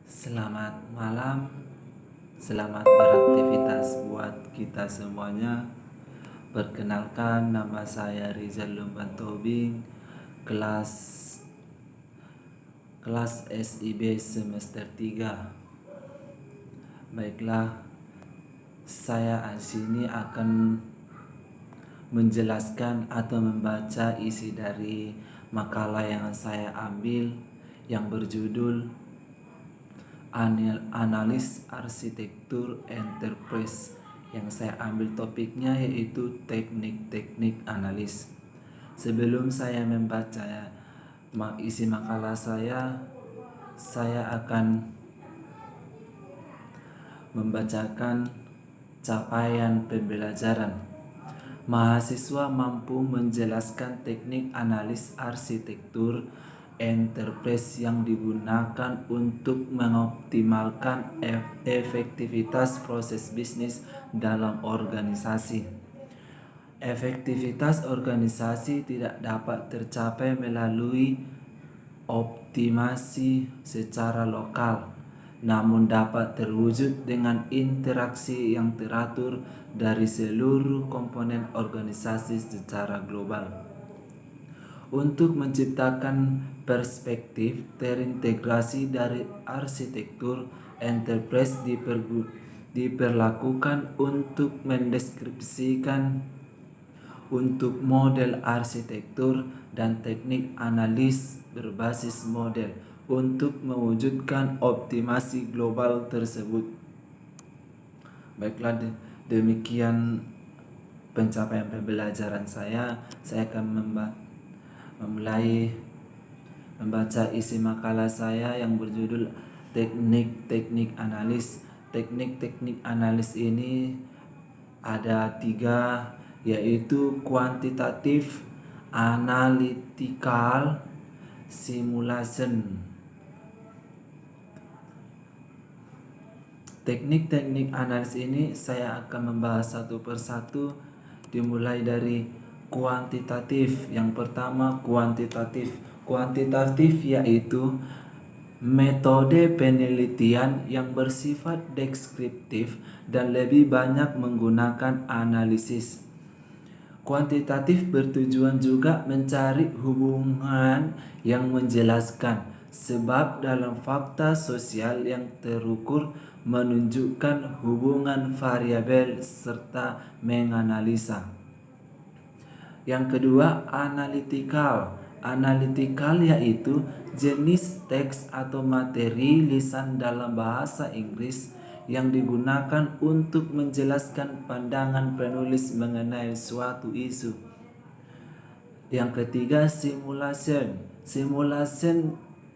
Selamat malam, selamat beraktivitas buat kita semuanya. Perkenalkan, nama saya Rizal Lumban Tobing, kelas SIB semester 3. Baiklah, saya di sini akan menjelaskan atau membaca isi dari makalah yang saya ambil yang berjudul Analis Arsitektur Enterprise. Yang saya ambil topiknya yaitu teknik-teknik analis. Sebelum saya membaca isi makalah saya akan membacakan capaian pembelajaran. Mahasiswa mampu menjelaskan teknik analis arsitektur enterprise yang digunakan untuk mengoptimalkan efektivitas proses bisnis dalam organisasi. Efektivitas organisasi tidak dapat tercapai melalui optimasi secara lokal, namun dapat terwujud dengan interaksi yang teratur dari seluruh komponen organisasi secara global. Untuk menciptakan perspektif terintegrasi dari arsitektur enterprise diperlakukan untuk mendeskripsikan untuk model arsitektur dan teknik analis berbasis model untuk mewujudkan optimasi global tersebut. Baiklah, demikian pencapaian pembelajaran saya akan memulai membaca isi makalah saya yang berjudul teknik-teknik analis. Teknik-teknik analis ini ada 3, yaitu kuantitatif, analytical, simulation. Teknik-teknik analis ini saya akan membahas satu persatu, dimulai dari kuantitatif. Yang pertama, kuantitatif yaitu metode penelitian yang bersifat deskriptif dan lebih banyak menggunakan analisis. Kuantitatif bertujuan juga mencari hubungan yang menjelaskan sebab dalam fakta sosial yang terukur, menunjukkan hubungan variabel serta menganalisa. Yang kedua, analytical yaitu jenis teks atau materi lisan dalam bahasa Inggris yang digunakan untuk menjelaskan pandangan penulis mengenai suatu isu. Yang ketiga, simulation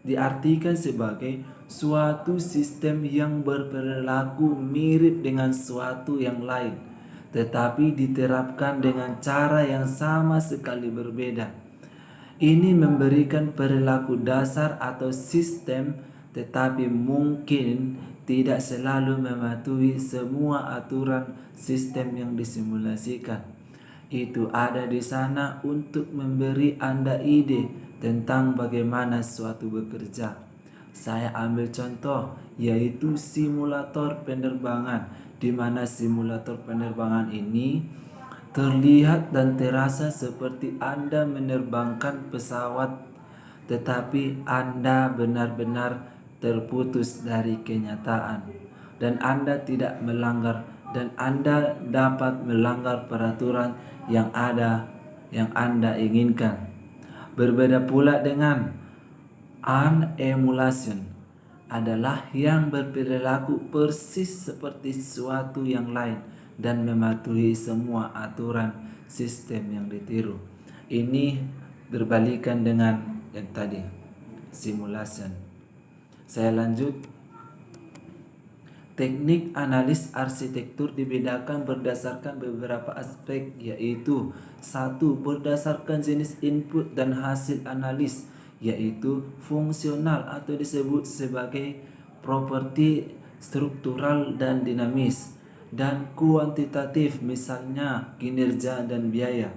diartikan sebagai suatu sistem yang berperilaku mirip dengan suatu yang lain, tetapi diterapkan dengan cara yang sama sekali berbeda. Ini memberikan perilaku dasar atau sistem, tetapi mungkin tidak selalu mematuhi semua aturan sistem yang disimulasikan. Itu ada di sana untuk memberi Anda ide tentang bagaimana suatu bekerja. Saya ambil contoh, yaitu simulator penerbangan, di mana simulator penerbangan ini terlihat dan terasa seperti Anda menerbangkan pesawat, tetapi Anda benar-benar terputus dari kenyataan dan Anda tidak melanggar, dan Anda dapat melanggar peraturan yang Anda inginkan. Berbeda pula dengan unemulation, adalah yang berperilaku persis seperti sesuatu yang lain dan mematuhi semua aturan sistem yang ditiru. Ini berbalikan dengan yang tadi, simulation. Saya lanjut. Teknik analis arsitektur dibedakan berdasarkan beberapa aspek, yaitu 1. Berdasarkan jenis input dan hasil analis, yaitu fungsional atau disebut sebagai properti struktural dan dinamis, dan kuantitatif, misalnya kinerja dan biaya.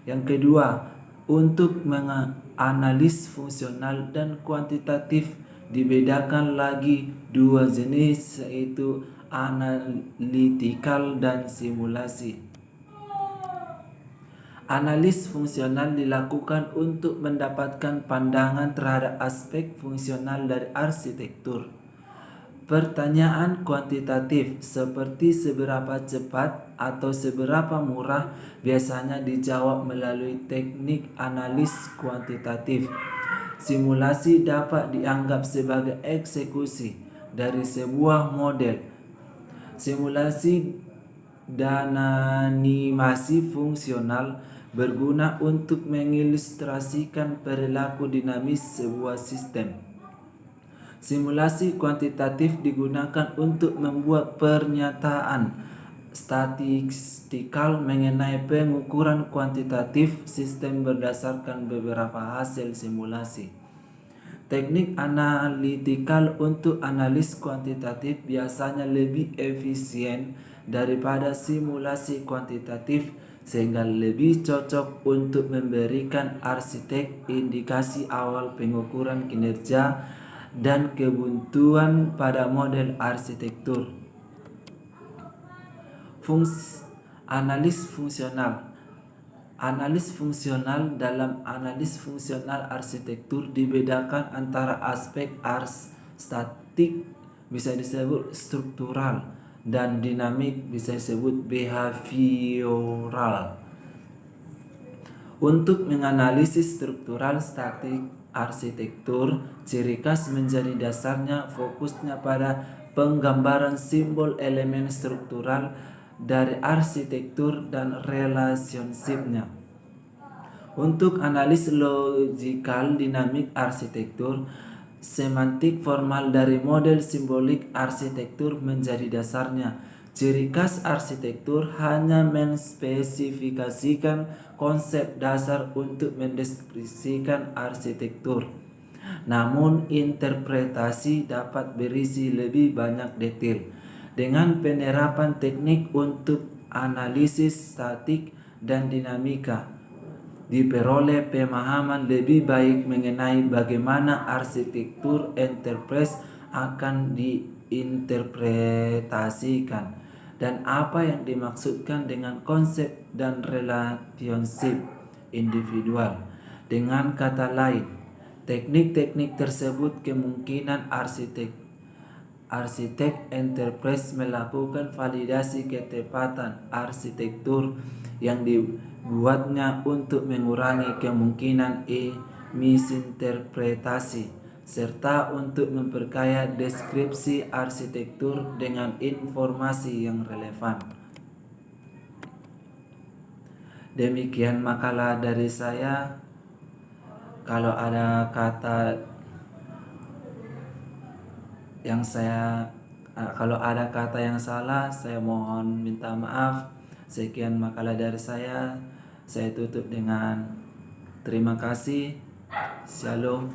Yang kedua, untuk menganalisis fungsional dan kuantitatif Dibedakan lagi dua jenis, yaitu analitikal dan simulasi. Analis fungsional dilakukan untuk mendapatkan pandangan terhadap aspek fungsional dari arsitektur. Pertanyaan kuantitatif seperti seberapa cepat atau seberapa murah biasanya dijawab melalui teknik analis kuantitatif. Simulasi dapat dianggap sebagai eksekusi dari sebuah model. Simulasi dan animasi fungsional berguna untuk mengilustrasikan perilaku dinamis sebuah sistem. Simulasi kuantitatif digunakan untuk membuat pernyataan statistikal mengenai pengukuran kuantitatif sistem berdasarkan beberapa hasil simulasi. Teknik analitikal untuk analis kuantitatif biasanya lebih efisien daripada simulasi kuantitatif, sehingga lebih cocok untuk memberikan arsitek indikasi awal pengukuran kinerja dan kebutuhan pada model arsitektur. Analis fungsional. Analis fungsional. Dalam analis fungsional arsitektur dibedakan antara aspek statik, bisa disebut struktural, dan dinamik, bisa disebut behavioral. Untuk menganalisis struktural statik arsitektur, ciri khas menjadi dasarnya fokusnya pada penggambaran simbol elemen struktural dari arsitektur dan relationship-nya. Untuk analis logikal dinamik arsitektur, semantik formal dari model simbolik arsitektur menjadi dasarnya. Ciri khas arsitektur hanya menspesifikasikan konsep dasar untuk mendeskripsikan arsitektur. Namun interpretasi dapat berisi lebih banyak detail. Dengan penerapan teknik untuk analisis statik dan dinamika, diperoleh pemahaman lebih baik mengenai bagaimana arsitektur enterprise akan diinterpretasikan dan apa yang dimaksudkan dengan konsep dan relationship individual. Dengan kata lain, teknik-teknik tersebut kemungkinan arsitek enterprise melakukan validasi ketepatan arsitektur yang dibuatnya untuk mengurangi kemungkinan misinterpretasi serta untuk memperkaya deskripsi arsitektur dengan informasi yang relevan. Demikian makalah dari saya. Kalau ada kata yang salah, saya mohon minta maaf. Sekian makalah dari saya. Saya tutup dengan terima kasih. Shalom.